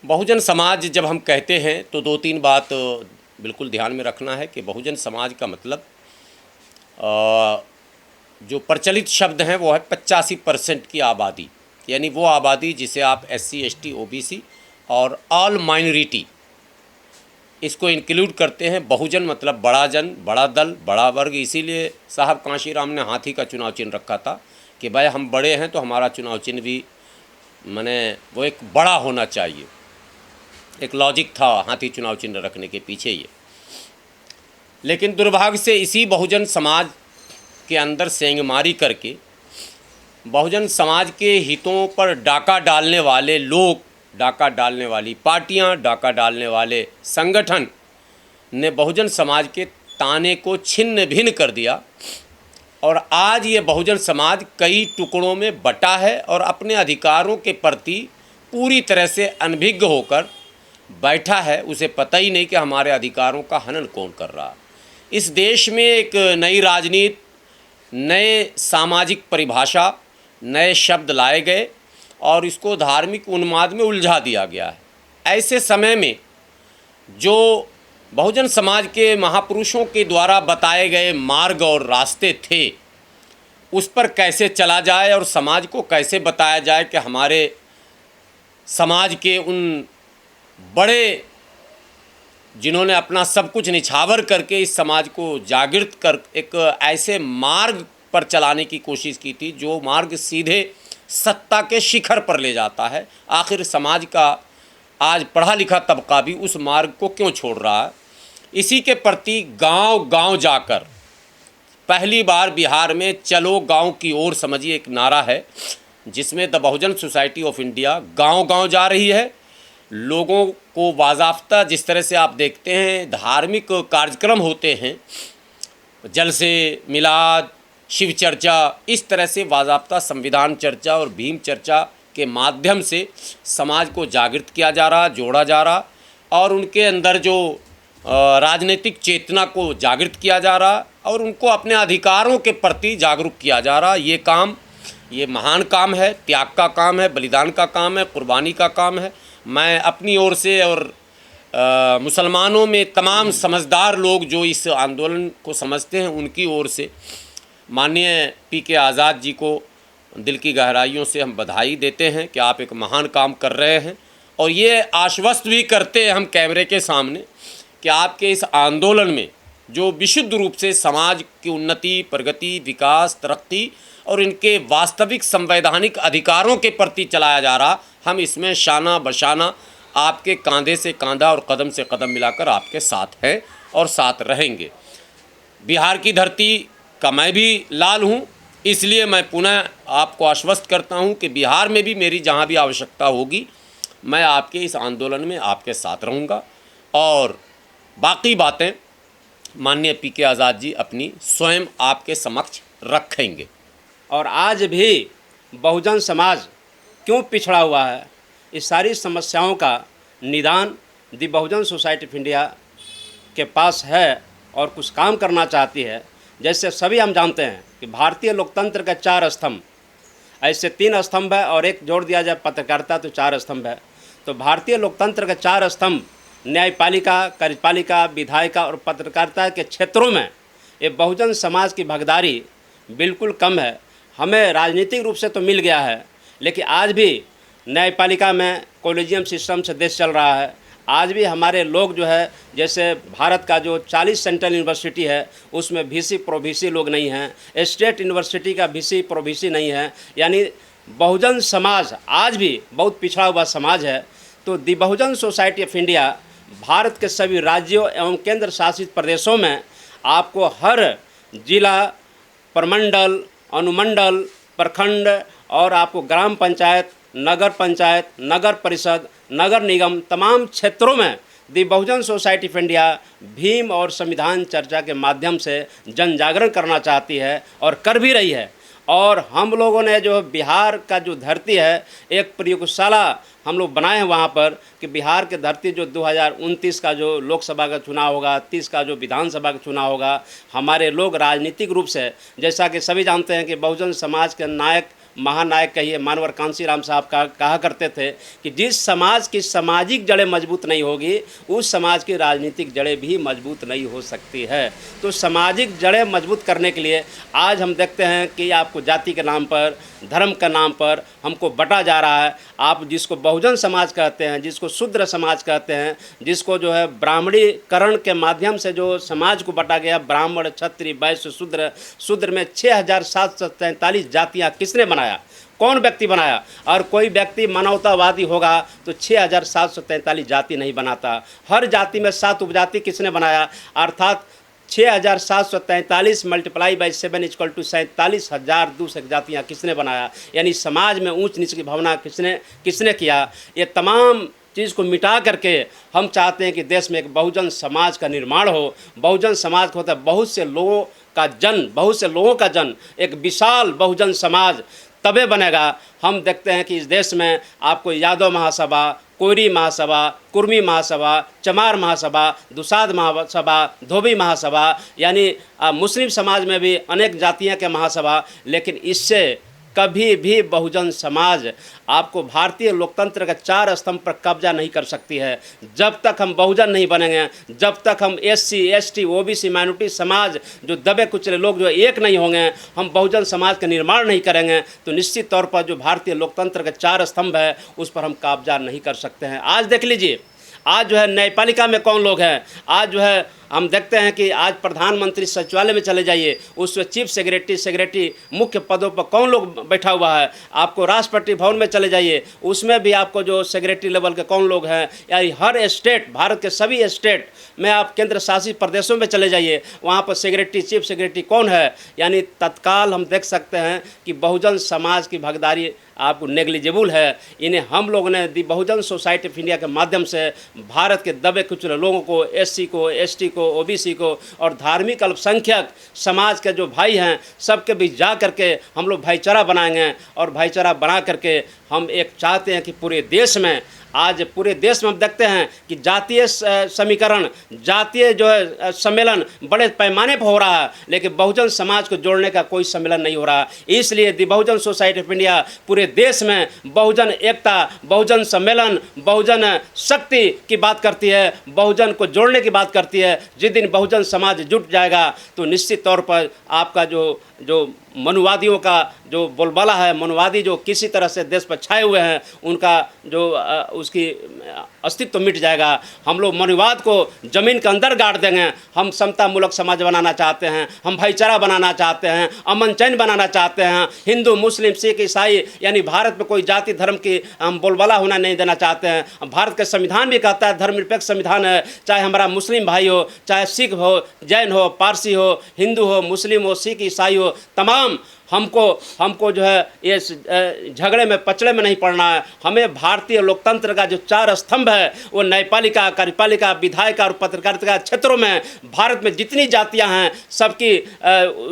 बहुजन समाज जब हम कहते हैं तो दो तीन बात बिल्कुल ध्यान में रखना है कि बहुजन समाज का मतलब जो प्रचलित शब्द हैं वो है 85% की आबादी, यानी वो आबादी जिसे आप SC ST OBC और ऑल माइनॉरिटी इसको इंक्लूड करते हैं। बहुजन मतलब बड़ा जन, बड़ा दल, बड़ा वर्ग। इसीलिए साहब कांशीराम ने हाथी का चुनाव चिन्ह रखा था कि भाई हम बड़े हैं तो हमारा चुनाव चिन्ह भी माने वो एक बड़ा होना चाहिए। एक लॉजिक था हाथी चुनाव चिन्ह रखने के पीछे ये। लेकिन दुर्भाग्य से इसी बहुजन समाज के अंदर सेंधमारी करके बहुजन समाज के हितों पर डाका डालने वाले लोग, डाका डालने वाली पार्टियां, डाका डालने वाले संगठन ने बहुजन समाज के ताने को छिन्न भिन्न कर दिया और आज ये बहुजन समाज कई टुकड़ों में बटा है और अपने अधिकारों के प्रति पूरी तरह से अनभिज्ञ होकर बैठा है। उसे पता ही नहीं कि हमारे अधिकारों का हनन कौन कर रहा है। इस देश में एक नई राजनीति, नए सामाजिक परिभाषा, नए शब्द लाए गए और इसको धार्मिक उन्माद में उलझा दिया गया है। ऐसे समय में जो बहुजन समाज के महापुरुषों के द्वारा बताए गए मार्ग और रास्ते थे, उस पर कैसे चला जाए और समाज को कैसे बताया जाए कि हमारे समाज के उन बड़े जिन्होंने अपना सब कुछ निछावर करके इस समाज को जागृत कर एक ऐसे मार्ग पर चलाने की कोशिश की थी जो मार्ग सीधे सत्ता के शिखर पर ले जाता है। आखिर समाज का आज पढ़ा लिखा तबका भी उस मार्ग को क्यों छोड़ रहा है? इसी के प्रति गांव-गांव जाकर पहली बार बिहार में चलो गांव की ओर समझिए एक नारा है जिसमें the Bahujan society of India गांव-गांव जा रही है। लोगों को बाज़ाब्ता जिस तरह से आप देखते हैं धार्मिक कार्यक्रम होते हैं, जलसे, मिलाद, शिव चर्चा, इस तरह से बाज़ाब्ता संविधान चर्चा और भीम चर्चा के माध्यम से समाज को जागृत किया जा रहा, जोड़ा जा रहा और उनके अंदर जो राजनीतिक चेतना को जागृत किया जा रहा और उनको अपने अधिकारों के प्रति जागरूक किया जा रहा। ये काम, ये महान काम है, त्याग का काम है, बलिदान का काम है, कुर्बानी का काम है। मैं अपनी ओर से और मुसलमानों में तमाम समझदार लोग जो इस आंदोलन को समझते हैं उनकी ओर से माननीय PK आज़ाद जी को दिल की गहराइयों से हम बधाई देते हैं कि आप एक महान काम कर रहे हैं और ये आश्वस्त भी करते हैं हम कैमरे के सामने कि आपके इस आंदोलन में जो विशुद्ध रूप से समाज की उन्नति, प्रगति, विकास, तरक्की और इनके वास्तविक संवैधानिक अधिकारों के प्रति चलाया जा रहा, हम इसमें शाना बशाना आपके कांधे से कांधा और कदम से कदम मिलाकर आपके साथ हैं और साथ रहेंगे। बिहार की धरती का मैं भी लाल हूँ, इसलिए मैं पुनः आपको आश्वस्त करता हूँ कि बिहार में भी मेरी जहाँ भी आवश्यकता होगी मैं आपके इस आंदोलन में आपके साथ रहूँगा और बाकी बातें माननीय PK आज़ाद जी अपनी स्वयं आपके समक्ष रखेंगे। और आज भी बहुजन समाज क्यों पिछड़ा हुआ है, इस सारी समस्याओं का निदान दी बहुजन सोसाइटी ऑफ इंडिया के पास है और कुछ काम करना चाहती है। जैसे सभी हम जानते हैं कि भारतीय लोकतंत्र का 4 स्तंभ, ऐसे 3 स्तंभ है और एक जोड़ दिया जाए पत्रकारिता तो 4 स्तंभ है। तो भारतीय लोकतंत्र का 4 स्तंभ न्यायपालिका, कार्यपालिका, विधायिका और पत्रकारिता के क्षेत्रों में ये बहुजन समाज की भागीदारी बिल्कुल कम है। हमें राजनीतिक रूप से तो मिल गया है, लेकिन आज भी न्यायपालिका में कॉलेजियम सिस्टम से देश चल रहा है। आज भी हमारे लोग जो है, जैसे भारत का जो 40 सेंट्रल यूनिवर्सिटी है उसमें VC प्रो VC लोग नहीं हैं, स्टेट यूनिवर्सिटी का VC प्रो VC नहीं है। यानी बहुजन समाज आज भी बहुत पिछड़ा हुआ समाज है। तो दी बहुजन सोसाइटी ऑफ इंडिया भारत के सभी राज्यों एवं केंद्र शासित प्रदेशों में आपको हर जिला, प्रमंडल, अनुमंडल, प्रखंड और आपको ग्राम पंचायत, नगर पंचायत, नगर परिषद, नगर निगम, तमाम क्षेत्रों में दी बहुजन सोसाइटी ऑफ इंडिया भीम और संविधान चर्चा के माध्यम से जन जागरण करना चाहती है और कर भी रही है। और हम लोगों ने जो बिहार का जो धरती है, एक प्रयोगशाला हम लोग बनाए हैं वहाँ पर कि बिहार के धरती जो 2029 का जो लोकसभा का चुनाव होगा, 30 का जो विधानसभा का चुनाव होगा, हमारे लोग राजनीतिक रूप से, जैसा कि सभी जानते हैं कि बहुजन समाज के नायक महानायक कहिए मानवर कांसीराम साहब कहा करते थे कि जिस समाज की सामाजिक जड़ें मजबूत नहीं होगी उस समाज की राजनीतिक जड़ें भी मजबूत नहीं हो सकती है। तो सामाजिक जड़ें मजबूत करने के लिए आज हम देखते हैं कि आपको जाति के नाम पर, धर्म के नाम पर हमको बटा जा रहा है। आप जिसको बहुजन समाज कहते हैं, जिसको शूद्र समाज कहते हैं, जिसको जो है ब्राह्मणीकरण के माध्यम से जो समाज को बटा गया, ब्राह्मण, क्षत्रिय, वैश्य, शूद्र में 6743 जातियाँ किसने बनाया? कौन व्यक्ति बनाया? और कोई व्यक्ति मानवतावादी होगा तो 6743 जाति नहीं बनाता। हर जाति में 7 उपजाति किसने बनाया? अर्थात 6743 मल्टीप्लाई बाई 7 इक्वल टू 47,200 जातियाँ किसने बनाया? यानी समाज में ऊंच नीच की भावना किसने किया? ये तमाम चीज़ को मिटा करके हम चाहते हैं कि देश में एक बहुजन समाज का निर्माण हो। बहुजन समाज होता है बहुत से लोगों का जन, एक विशाल बहुजन समाज तबे बनेगा। हम देखते हैं कि इस देश में आपको यादव महासभा, कोयरी महासभा, कुर्मी महासभा, चमार महासभा, दुसाध महासभा, धोबी महासभा, यानी मुस्लिम समाज में भी अनेक जातियों के महासभा, लेकिन इससे कभी भी बहुजन समाज आपको भारतीय लोकतंत्र का 4 स्तंभ पर कब्जा नहीं कर सकती है। जब तक हम बहुजन नहीं बनेंगे, जब तक हम SC, ST, OBC माइनॉरिटी समाज जो दबे कुचले लोग जो एक नहीं होंगे, हम बहुजन समाज का निर्माण नहीं करेंगे तो निश्चित तौर पर जो भारतीय लोकतंत्र का 4 स्तंभ है उस पर हम कब्जा नहीं कर सकते हैं। आज देख लीजिए, आज जो है न्यायपालिका में कौन लोग हैं? आज जो है हम देखते हैं कि आज प्रधानमंत्री सचिवालय में चले जाइए, उसमें चीफ सेक्रेटरी मुख्य पदों पर कौन लोग बैठा हुआ है? आपको राष्ट्रपति भवन में चले जाइए, उसमें भी आपको जो सेक्रेटरी लेवल के कौन लोग हैं? यानी हर स्टेट, भारत के सभी स्टेट में, आप केंद्र शासित प्रदेशों में चले जाइए, वहाँ पर चीफ सेक्रेटरी कौन है? यानी तत्काल हम देख सकते हैं कि बहुजन समाज की भागीदारी आपको नेग्लिजिबल है। इन्हें हम लोगों ने दी बहुजन सोसाइटी ऑफ इंडिया के माध्यम से भारत के दबे कुचले लोगों को, SC को, ST को, OBC को और धार्मिक अल्पसंख्यक समाज के जो भाई हैं सबके बीच जा करके हम लोग भाईचारा बनाएंगे। और भाईचारा बना करके हम एक चाहते हैं कि पूरे देश में, आज पूरे देश में हम देखते हैं कि जातीय समीकरण, जातीय जो है सम्मेलन बड़े पैमाने पर हो रहा है, लेकिन बहुजन समाज को जोड़ने का कोई सम्मेलन नहीं हो रहा। इसलिए दी बहुजन सोसाइटी ऑफ इंडिया पूरे देश में बहुजन एकता, बहुजन सम्मेलन, बहुजन शक्ति की बात करती है, बहुजन को जोड़ने की बात करती है। जिस दिन बहुजन समाज जुट जाएगा तो निश्चित तौर पर आपका जो मनुवादियों का जो बोलबाला है, मनुवादी जो किसी तरह से देश पर छाए हुए हैं, उनका जो उसकी अस्तित्व मिट जाएगा। हम लोग मनुवाद को ज़मीन के अंदर गाड़ देंगे। हम समता मूलक समाज बनाना चाहते हैं, हम भाईचारा बनाना चाहते हैं, अमन चैन बनाना चाहते हैं। हिंदू, मुस्लिम, सिख, ईसाई, यानी भारत में कोई जाति धर्म की हम बोलबाला होना नहीं देना चाहते हैं। भारत का संविधान भी कहता है धर्मनिरपेक्ष संविधान है, चाहे हमारा मुस्लिम भाई हो, चाहे सिख हो, जैन हो, पारसी हो, हिंदू हो, मुस्लिम हो, सिख, ईसाई हो, तमाम हमको जो है ये झगड़े में पचड़े में नहीं पड़ना है। हमें भारतीय लोकतंत्र का जो 4 स्तंभ है वो न्यायपालिका, कार्यपालिका, विधायिका और पत्रकारिता क्षेत्रों में भारत में जितनी जातियां हैं सबकी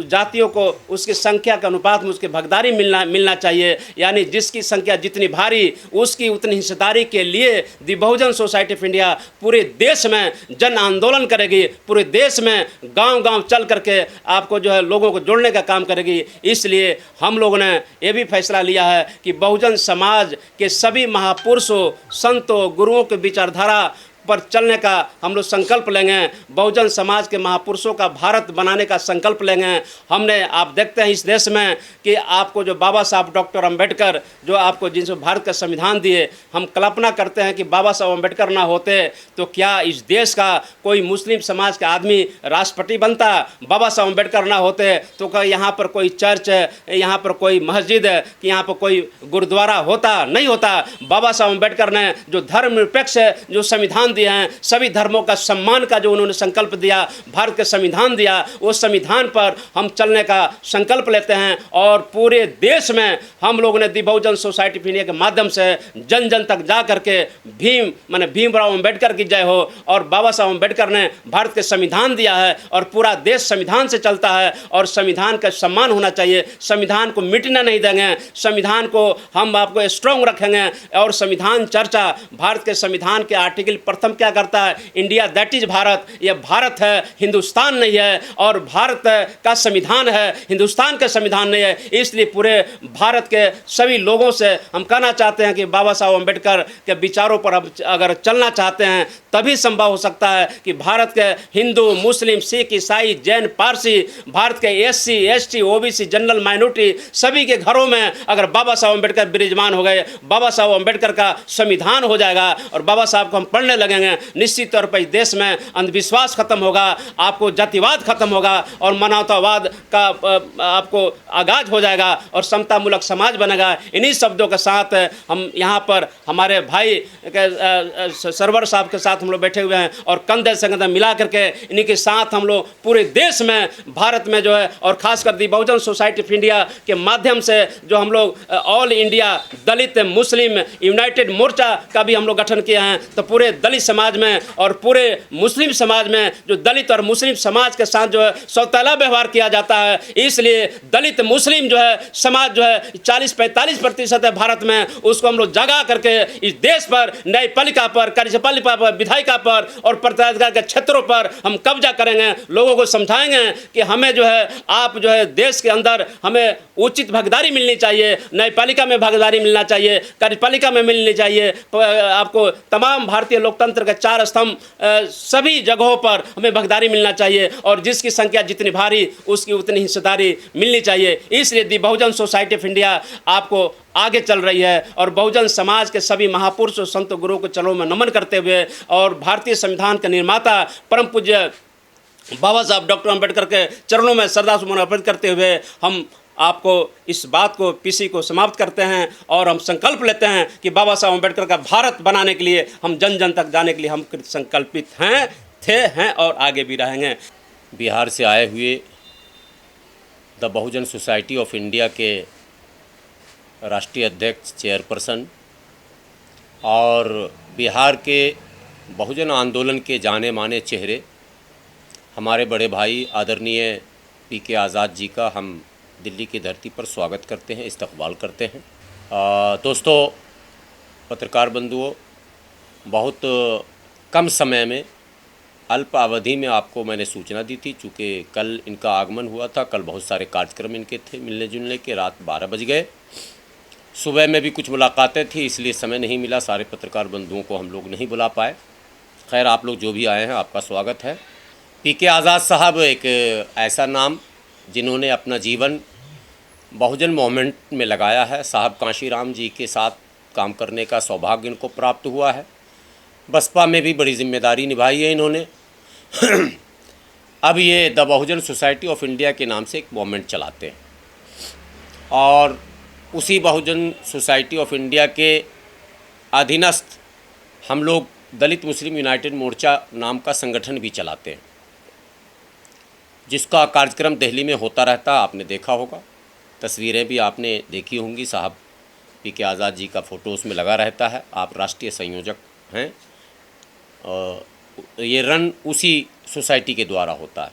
जातियों को उसकी संख्या के अनुपात में उसकी भागीदारी मिलना चाहिए। यानी जिसकी संख्या जितनी भारी उसकी उतनी हिस्सेदारी के लिए दी बहुजन सोसाइटी ऑफ इंडिया पूरे देश में जन आंदोलन करेगी, पूरे देश में गांव-गांव चल करके आपको जो है लोगों को जोड़ने का काम करेगी। इसलिए हम लोगों ने ये भी फैसला लिया है कि बहुजन समाज के सभी महापुरुषों, संतों, गुरुओं के विचारधारा पर चलने का हम लोग संकल्प लेंगे। बहुजन समाज के महापुरुषों का भारत बनाने का संकल्प लेंगे। हमने, आप देखते हैं इस देश में कि आपको जो बाबा साहब डॉक्टर अंबेडकर जो आपको जिनसे भारत का संविधान दिए, हम कल्पना करते हैं कि बाबा साहब अंबेडकर ना होते तो क्या इस देश का कोई मुस्लिम समाज का आदमी राष्ट्रपति बनता? बाबा साहब अंबेडकर ना होते तो क्या यहाँ पर कोई चर्च है, यहाँ पर कोई मस्जिद है, कि यहाँ पर कोई गुरुद्वारा होता? नहीं होता। बाबा साहब अंबेडकर ने जो धर्मनिरपेक्ष जो संविधान दिए हैं, सभी धर्मों का सम्मान का जो उन्होंने संकल्प दिया, भारत के संविधान दिया, उस संविधान पर हम चलने का संकल्प लेते हैं। और पूरे देश में हम लोगों ने दी बहुजन सोसाइटी ऑफ इंडिया के माध्यम से जन जन तक जा करके भीमराव अंबेडकर की जय हो, और बाबा साहब अंबेडकर ने भारत के संविधान दिया है और पूरा देश संविधान से चलता है और संविधान का सम्मान होना चाहिए। संविधान को मिटना नहीं देंगे, संविधान को हम आपको स्ट्रॉन्ग रखेंगे। और संविधान चर्चा, भारत के संविधान के आर्टिकल सर्वप्रथम क्या करता है, इंडिया दैट इज भारत, यह भारत है, हिंदुस्तान नहीं है, और भारत का संविधान है, हिंदुस्तान का संविधान नहीं है। इसलिए पूरे भारत के सभी लोगों से हम कहना चाहते हैं कि बाबा साहब अम्बेडकर के विचारों पर हम अगर चलना चाहते हैं तभी संभव हो सकता है कि भारत के हिंदू, मुस्लिम, सिख, ईसाई, जैन, पारसी, भारत के SC, ST, OBC, general minority सभी के घरों में अगर बाबा साहब अम्बेडकर विराजमान हो गए, बाबा साहब अम्बेडकर का संविधान हो जाएगा और बाबा साहब को हम पढ़ने लगेंगे, निश्चित तौर पर इस देश में अंधविश्वास खत्म होगा, आपको जातिवाद खत्म होगा और मानवतावाद का आपको आगाज हो जाएगा और समतामूलक समाज बनेगा। इन्हीं शब्दों के साथ हम यहाँ पर हमारे भाई के सरवर साहब के साथ हम लोग बैठे हुए हैं और कंधे से कंधा मिला करके इन्हीं के साथ हम लोग पूरे देश में, भारत में जो है, और खासकर दी बहुजन सोसाइटी ऑफ इंडिया के माध्यम से जो हम लोग ऑल इंडिया दलित मुस्लिम यूनाइटेड मोर्चा का भी हम लोग गठन किए हैं, तो पूरे दलित समाज में और पूरे मुस्लिम समाज में जो दलित और मुस्लिम समाज के साथ जो है सौतेला व्यवहार किया जाता है, इसलिए दलित मुस्लिम जो है समाज जो है 40-45% है भारत में, उसको हम लोग जगा करके इस देश पर, न्यायपालिका पर, कार्यपालिका पर, विधायिका पर और प्राधिकार के क्षेत्रों पर हम कब्जा करेंगे। लोगों को समझाएंगे कि हमें जो है, आप जो है देश के अंदर हमें उचित भागीदारी मिलनी चाहिए, न्यायपालिका में भागीदारी मिलना चाहिए, कार्यपालिका में मिलनी चाहिए, आपको तमाम भारतीय लोकतंत्र के 4 स्तंभ सभी जगहों पर हमें भागीदारी मिलना चाहिए और जिसकी संख्या जितनी भारी उसकी उतनी हिस्सेदारी मिलनी चाहिए। इसलिए दी बहुजन सोसाइटी ऑफ इंडिया आपको आगे चल रही है और बहुजन समाज के सभी महापुरुष और संत गुरुओं को चरणों में नमन करते हुए और भारतीय संविधान के निर्माता परम पूज्य बाबा साहब डॉक्टर अम्बेडकर के चरणों में श्रद्धासुमन अर्पित करते हुए हम आपको इस बात को PC को समाप्त करते हैं और हम संकल्प लेते हैं कि बाबा साहब अम्बेडकर का भारत बनाने के लिए हम जन जन तक जाने के लिए हम संकल्पित हैं और आगे भी रहेंगे। बिहार से आए हुए the Bahujan society of India के राष्ट्रीय अध्यक्ष, चेयरपर्सन और बिहार के बहुजन आंदोलन के जाने माने चेहरे हमारे बड़े भाई आदरणीय PK आज़ाद जी का हम दिल्ली की धरती पर स्वागत करते हैं, इस्तकबाल करते हैं। दोस्तों, पत्रकार बंधुओं, बहुत कम समय में, अल्प अवधि में आपको मैंने सूचना दी थी, चूँकि कल इनका आगमन हुआ था, कल बहुत सारे कार्यक्रम इनके थे मिलने जुलने के, रात 12 बज गए। सुबह में भी कुछ मुलाकातें थी, इसलिए समय नहीं मिला, सारे पत्रकार बंधुओं को हम लोग नहीं बुला पाए। खैर, आप लोग जो भी आए हैं आपका स्वागत है। PK आज़ाद साहब एक ऐसा नाम जिन्होंने अपना जीवन बहुजन मूवमेंट में लगाया है। साहब कांशीराम जी के साथ काम करने का सौभाग्य इनको प्राप्त हुआ है। बसपा में भी बड़ी जिम्मेदारी निभाई है इन्होंने। अब ये the Bahujan society of India के नाम से एक मूवमेंट चलाते हैं और उसी बहुजन सोसाइटी ऑफ इंडिया के अधीनस्थ हम लोग दलित मुस्लिम यूनाइटेड मोर्चा नाम का संगठन भी चलाते हैं, जिसका कार्यक्रम दिल्ली में होता रहता, आपने देखा होगा, तस्वीरें भी आपने देखी होंगी। साहब PK आज़ाद जी का फ़ोटो उसमें लगा रहता है। आप राष्ट्रीय संयोजक हैं। ये रन उसी सोसाइटी के द्वारा होता है।